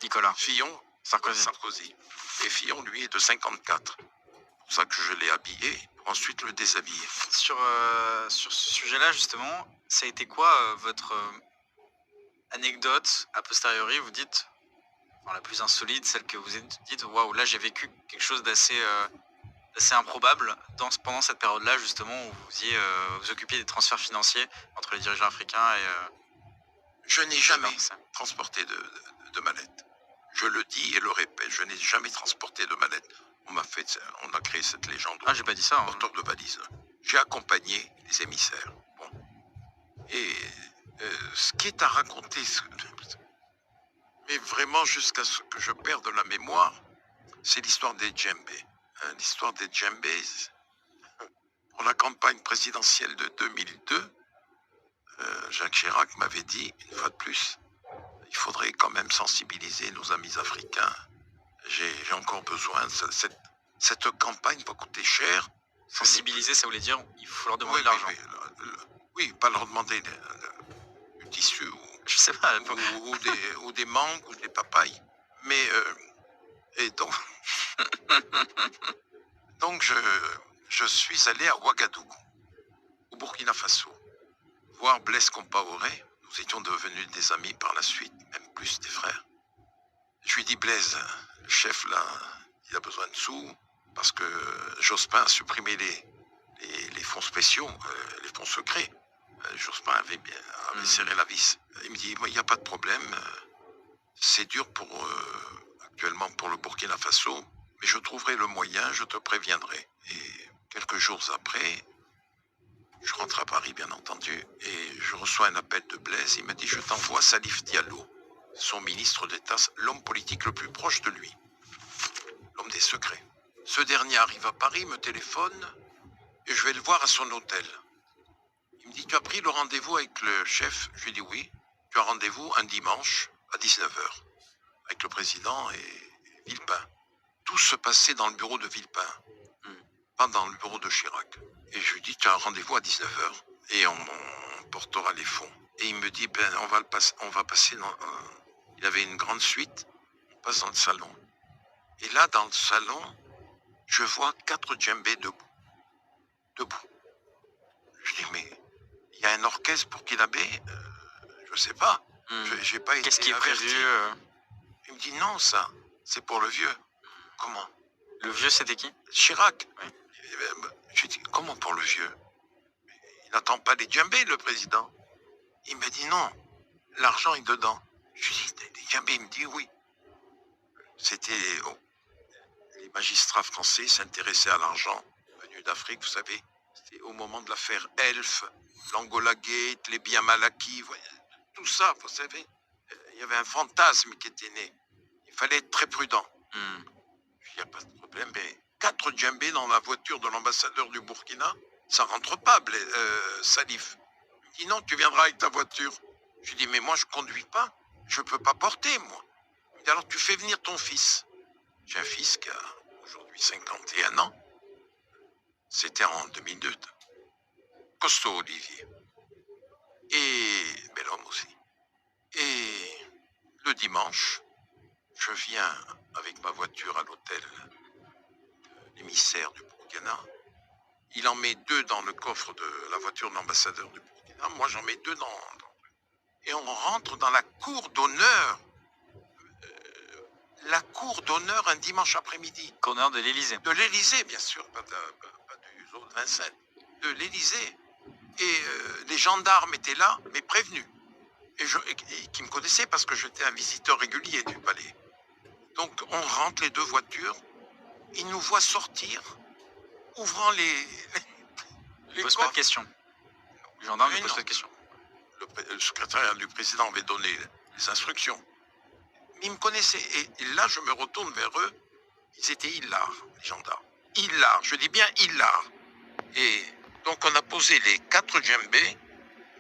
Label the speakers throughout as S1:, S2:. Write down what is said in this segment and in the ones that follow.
S1: Nicolas.
S2: Fillon,
S1: Sarkozy.
S2: Sarkozy. Et Fillon, lui, est de 54. C'est pour ça que je l'ai habillé, pour ensuite le déshabiller.
S1: Sur ce sujet-là, justement, ça a été quoi votre anecdote a posteriori, vous dites, enfin, la plus insolite, celle que vous dites, waouh, là j'ai vécu quelque chose d'assez improbable pendant cette période-là, justement, où vous occupiez des transferts financiers entre les dirigeants africains et...
S2: Je n'ai jamais transporté de mallette. Je le dis et le répète, je n'ai jamais transporté de mallette. On a créé cette légende.
S1: Ah, j'ai pas dit ça.
S2: Porteur de valise. J'ai accompagné les émissaires. Bon. Et ce qui est à raconter, mais vraiment jusqu'à ce que je perde la mémoire, c'est l'histoire des djembés. L'histoire des djembés, pour la campagne présidentielle de 2002, Jacques Chirac m'avait dit, une fois de plus, il faudrait quand même sensibiliser nos amis africains. J'ai encore besoin, cette campagne va coûter cher.
S1: Sensibiliser, ça voulait dire, il faut leur demander de l'argent.
S2: Oui, pas leur demander du tissu
S1: je sais pas,
S2: ou des mangues ou des papayes. Mais, et donc, donc je suis allé à Ouagadougou, au Burkina Faso, voir Blaise Compaoré. Nous étions devenus des amis par la suite, même plus des frères. Je lui dis, Blaise, le chef là, il a besoin de sous, parce que Jospin a supprimé les fonds spéciaux, les fonds secrets. Jospin avait serré la vis. Il me dit, il n'y a pas de problème, c'est dur actuellement pour le Burkina Faso, mais je trouverai le moyen, je te préviendrai. Et quelques jours après, je rentre à Paris, bien entendu, et je reçois un appel de Blaise. Il me dit, je t'envoie Salif Diallo, son ministre d'État, l'homme politique le plus proche de lui, l'homme des secrets. Ce dernier arrive à Paris, me téléphone, et je vais le voir à son hôtel. Il me dit, tu as pris le rendez-vous avec le chef? Je lui dis oui. Tu as rendez-vous un dimanche à 19h avec le président et Villepin. Tout se passait dans le bureau de Villepin, pas dans le bureau de Chirac. Et je lui dis, tu as un rendez-vous à 19h et on portera les fonds. Et il me dit, ben, on va passer dans... Il avait une grande suite, on passe dans le salon. Et là, dans le salon, je vois 4 djembés debout. Je dis, mais il y a un orchestre pour Kinabé, je sais pas. J'ai pas été
S1: Qu'est-ce qui est
S2: averti.
S1: prévu
S2: Il me dit, non, ça, c'est pour le vieux. Comment?
S1: Le vieux, c'était qui?
S2: Chirac.
S1: Oui.
S2: Je dis, comment pour le vieux? Il n'attend pas les djembés, le président. Il me dit, non, l'argent est dedans. Je dis, les djembés? Il me dit, oui. C'était... les magistrats français s'intéressaient à l'argent venu d'Afrique, vous savez. C'était au moment de l'affaire Elf, l'Angola Gate, les biens mal acquis, tout ça, vous savez. Il y avait un fantasme qui était né. Il fallait être très prudent. Il n'y a pas de problème, mais 4 djembés dans la voiture de l'ambassadeur du Burkina, ça rentre pas, Salif. Il me dit, non, tu viendras avec ta voiture. Je lui dis, mais moi, je conduis pas. Je peux pas porter, moi. Il me dit, alors tu fais venir ton fils. J'ai un fils qui a aujourd'hui 51 ans. C'était en 2002. Costaud, Olivier. Et bel homme aussi. Et le dimanche, je viens avec ma voiture à l'hôtel de l'émissaire du Burkina. Il en met 2 dans le coffre de la voiture de l'ambassadeur du Burkina. Moi, j'en mets 2 dans... Et on rentre dans la cour d'honneur. La cour d'honneur un dimanche après-midi.
S1: Cour d'honneur de l'Élysée.
S2: De l'Élysée, bien sûr, pas du zoo de Vincennes. De l'Élysée. Et les gendarmes étaient là, mais prévenus. Et qui me connaissaient parce que j'étais un visiteur régulier du palais. Donc on rentre les 2 voitures, ils nous voient sortir, ouvrant les
S1: ne pose pas de questions. Le gendarme ne pose pas de questions.
S2: Le secrétariat du président avait donné les instructions. Mais ils me connaissaient. Et là, je me retourne vers eux. Ils étaient hilars, les gendarmes. Hilars, je dis bien hilars. Et donc on a posé les 4 djembés.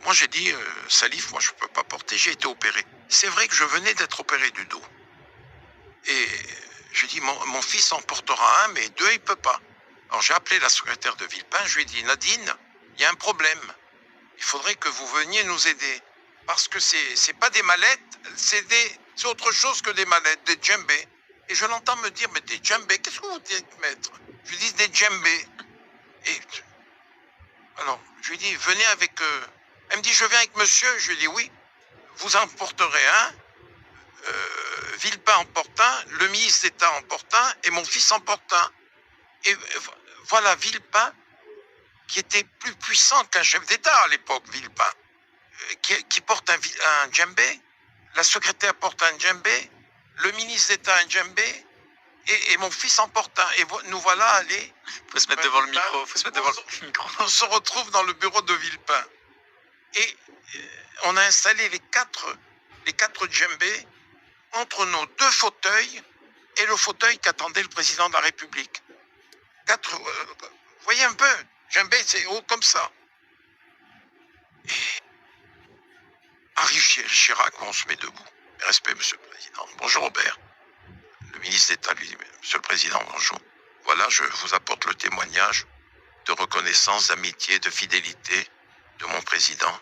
S2: Moi j'ai dit, Salif, moi je ne peux pas porter, j'ai été opéré. C'est vrai que je venais d'être opéré du dos. Et j'ai dit, mon fils en portera un, mais 2, il ne peut pas. Alors j'ai appelé la secrétaire de Villepin, je lui ai dit, Nadine, il y a un problème. Il faudrait que vous veniez nous aider. Parce que c'est pas des mallettes, c'est des c'est autre chose que des mallettes, des djembés. Et je l'entends me dire, mais des djembés, qu'est-ce que vous dites, maître? Je lui dis des djembés. Et alors, je lui dis, venez avec... Elle me dit, je viens avec monsieur. Je lui dis, oui, vous en porterez un. Villepin en porte un, le ministre d'État en porte un, et mon fils en porte un. Et voilà, Villepin, qui était plus puissant qu'un chef d'État à l'époque, Villepin, qui porte un djembé, la secrétaire porte un djembé, le ministre d'État un djembé, et mon fils en porte un. Et nous voilà allés.
S1: Faut se mettre devant le micro. Faut se mettre devant le micro.
S2: On se retrouve dans le bureau de Villepin. Et on a installé les quatre djembés entre nos deux fauteuils et le fauteuil qu'attendait le président de la République. Vous voyez un peu, djembé, c'est haut comme ça. Et arrive Chirac, on se met debout. Respect, monsieur le président. Bonjour, Robert. Le ministre d'État lui dit, monsieur le président, bonjour. Voilà, je vous apporte le témoignage de reconnaissance, d'amitié, de fidélité de mon président.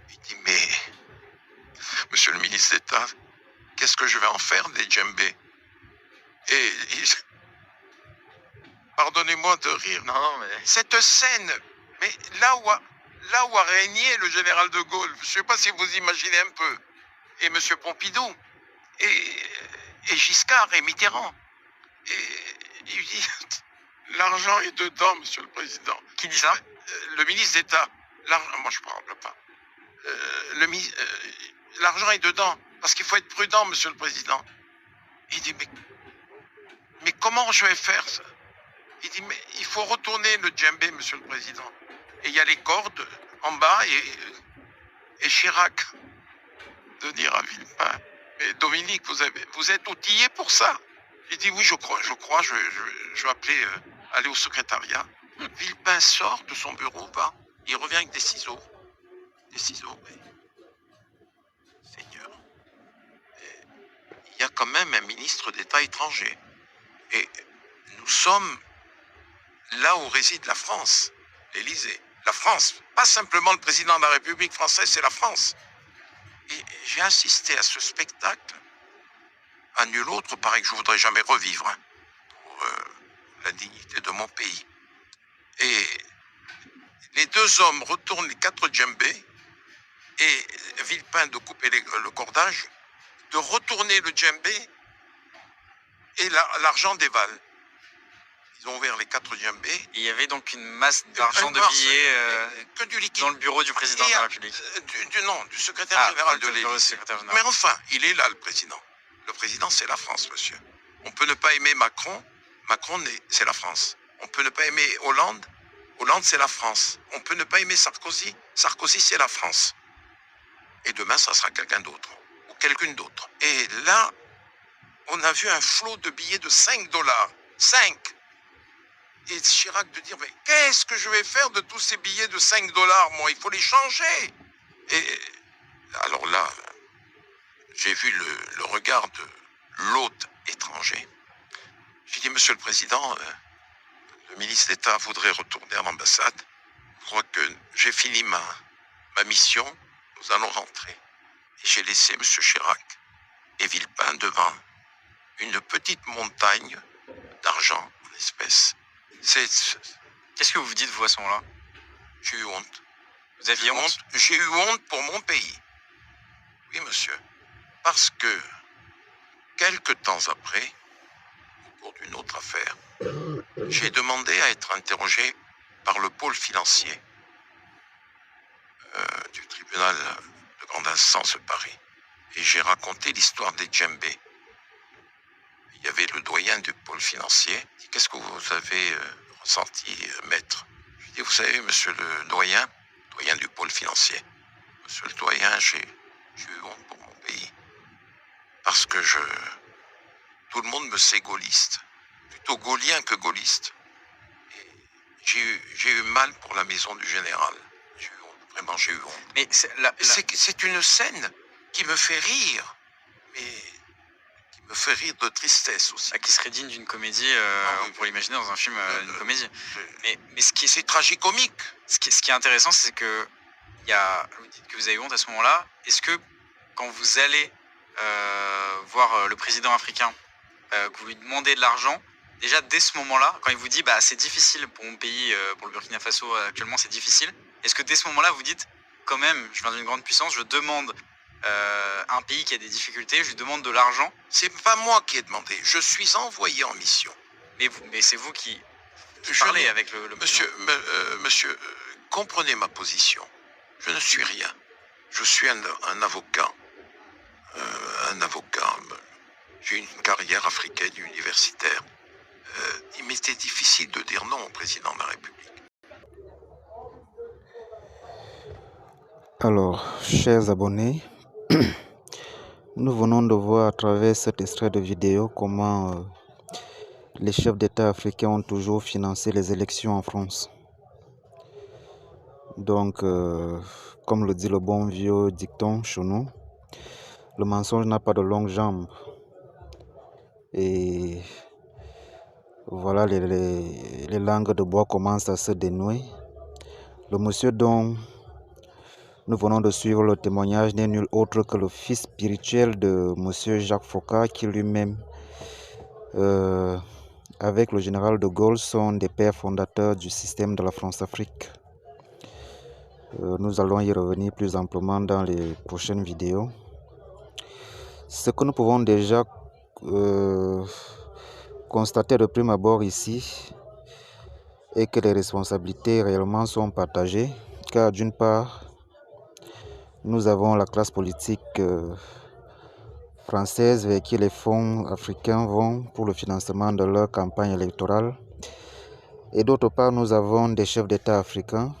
S2: Il dit, mais, monsieur le ministre d'État, qu'est-ce que je vais en faire des djembés? Et pardonnez-moi de rire.
S1: Non, mais...
S2: Cette scène, mais là où a régné le général de Gaulle, je ne sais pas si vous imaginez un peu, et M. Pompidou, et Giscard et Mitterrand. Et il dit, l'argent est dedans, monsieur le président.
S1: Qui dit ça?
S2: Le ministre d'État. Moi, je ne parle pas. L'argent est dedans, parce qu'il faut être prudent, monsieur le président. Il dit, mais comment je vais faire ça? Il dit, mais il faut retourner le djembé, monsieur le président. Et il y a les cordes en bas, et Chirac de dire à Villepin, mais Dominique, vous êtes outillé pour ça? Il dit, oui, je crois, je vais appeler, aller au secrétariat. Villepin sort de son bureau, il revient avec des ciseaux. Des ciseaux, mais... Seigneur. Il y a quand même un ministre d'État étranger. Et nous sommes là où réside la France, l'Élysée. La France, pas simplement le président de la République française, c'est la France. Et j'ai assisté à ce spectacle, à nul autre, pareil que je ne voudrais jamais revivre, hein, pour la dignité de mon pays. Et les deux hommes retournent les quatre djembés, et Villepin de couper le cordage, de retourner le djembé, et l'argent dévale. Ils ont ouvert les quatre djembés.
S1: Il y avait donc une masse d'argent, de billets
S2: que du liquide.
S1: dans le bureau du président de la République.
S2: Du secrétaire général de l'Élysée. Mais enfin, il est là, le président. Le président, c'est la France, monsieur. On peut ne pas aimer Macron. Macron, c'est la France. On peut ne pas aimer Hollande. Hollande, c'est la France. On peut ne pas aimer Sarkozy. Sarkozy, c'est la France. Et demain, ça sera quelqu'un d'autre. Ou quelqu'une d'autre. Et là, on a vu un flot de billets de 5 $. 5. Et Chirac de dire, mais qu'est-ce que je vais faire de tous ces billets de 5 $, moi? Il faut les changer. Et alors là, j'ai vu le regard de l'hôte étranger. J'ai dit, monsieur le président, le ministre d'État voudrait retourner à l'ambassade. Je crois que j'ai fini ma mission. Nous allons rentrer. Et j'ai laissé monsieur Chirac et Villepin devant une petite montagne d'argent en espèces.
S1: Qu'est-ce que vous dites, vous, à ce moment-là?
S2: J'ai eu honte.
S1: Vous aviez honte?
S2: J'ai eu honte pour mon pays. Oui, monsieur. Parce que, quelque temps après, au cours d'une autre affaire, j'ai demandé à être interrogé par le pôle financier du tribunal de grande instance de Paris. Et j'ai raconté l'histoire des djembés. Il y avait le doyen du pôle financier. Il dit, qu'est-ce que vous avez ressenti, maître? Je lui dis, vous savez, monsieur le doyen du pôle financier, monsieur le doyen, j'ai eu honte pour mon pays. Parce que tout le monde me sait gaulliste. Plutôt gaullien que gaulliste. Et j'ai eu mal pour la maison du général. J'ai eu honte, vraiment, j'ai eu honte.
S1: Mais
S2: c'est une scène qui me fait rire, mais qui me fait rire de tristesse aussi.
S1: qui serait digne d'une comédie, on pourrait l'imaginer dans un film d'une comédie. Mais
S2: c'est tragicomique.
S1: Ce qui est intéressant, c'est que vous dites que vous avez honte à ce moment-là. Est-ce que quand vous allez voir le président africain, que vous lui demandez de l'argent, déjà dès ce moment-là, quand il vous dit bah, c'est difficile pour mon pays, pour le Burkina Faso actuellement c'est difficile, est-ce que dès ce moment-là vous dites quand même, je viens d'une grande puissance, je demande un pays qui a des difficultés, je lui demande de l'argent?
S2: C'est pas moi qui ai demandé. Je suis envoyé en mission.
S1: Mais c'est vous qui
S2: Je
S1: parlez
S2: n'ai-
S1: avec le
S2: Monsieur, monsieur, comprenez ma position. Je ne suis rien. Je suis un avocat. Un avocat. J'ai une carrière africaine universitaire. Il m'était difficile de dire non au président de la République.
S3: Alors, chers abonnés, nous venons de voir à travers cet extrait de vidéo comment les chefs d'État africains ont toujours financé les élections en France. Donc, comme le dit le bon vieux dicton chez nous, le mensonge n'a pas de longues jambes. Et voilà, les langues de bois commencent à se dénouer. Le monsieur dont nous venons de suivre le témoignage n'est nul autre que le fils spirituel de monsieur Jacques Foccart, qui lui-même, avec le général de Gaulle, sont des pères fondateurs du système de la France-Afrique. Nous allons y revenir plus amplement dans les prochaines vidéos. Ce que nous pouvons déjà constater de prime abord ici est que les responsabilités réellement sont partagées, car d'une part, nous avons la classe politique française vers qui les fonds africains vont pour le financement de leur campagne électorale. Et d'autre part, nous avons des chefs d'État africains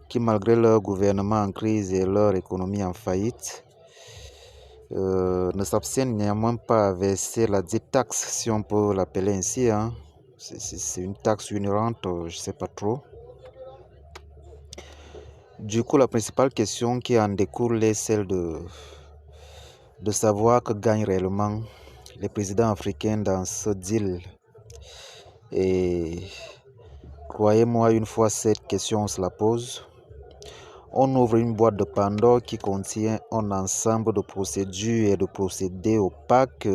S3: qui, malgré leur gouvernement en crise et leur économie en faillite, ne s'abstiennent néanmoins pas à verser la dite taxe, si on peut l'appeler ainsi. Hein. C'est une taxe ou une rente, je ne sais pas trop. Du coup, la principale question qui en découle est celle de savoir que gagnent réellement les présidents africains dans ce deal. Et croyez-moi, une fois cette question se la pose, on ouvre une boîte de Pandore qui contient un ensemble de procédures et de procédés opaques,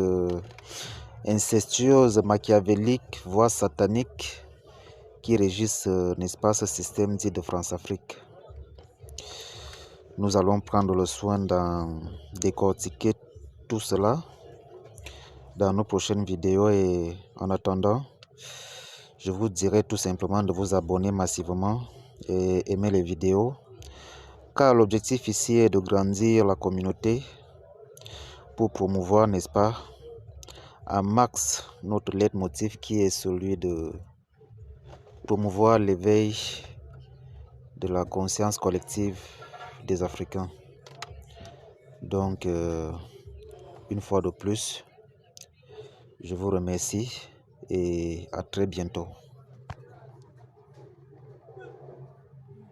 S3: incestueuses, machiavéliques, voire sataniques, qui régissent, n'est-ce pas, ce système dit de France-Afrique. Nous allons prendre le soin d'en décortiquer tout cela dans nos prochaines vidéos, et en attendant, je vous dirai tout simplement de vous abonner massivement et aimer les vidéos, car l'objectif ici est de grandir la communauté pour promouvoir, n'est-ce pas, un max notre leitmotiv qui est celui de promouvoir l'éveil de la conscience collective des Africains. Donc, une fois de plus, je vous remercie et à très bientôt.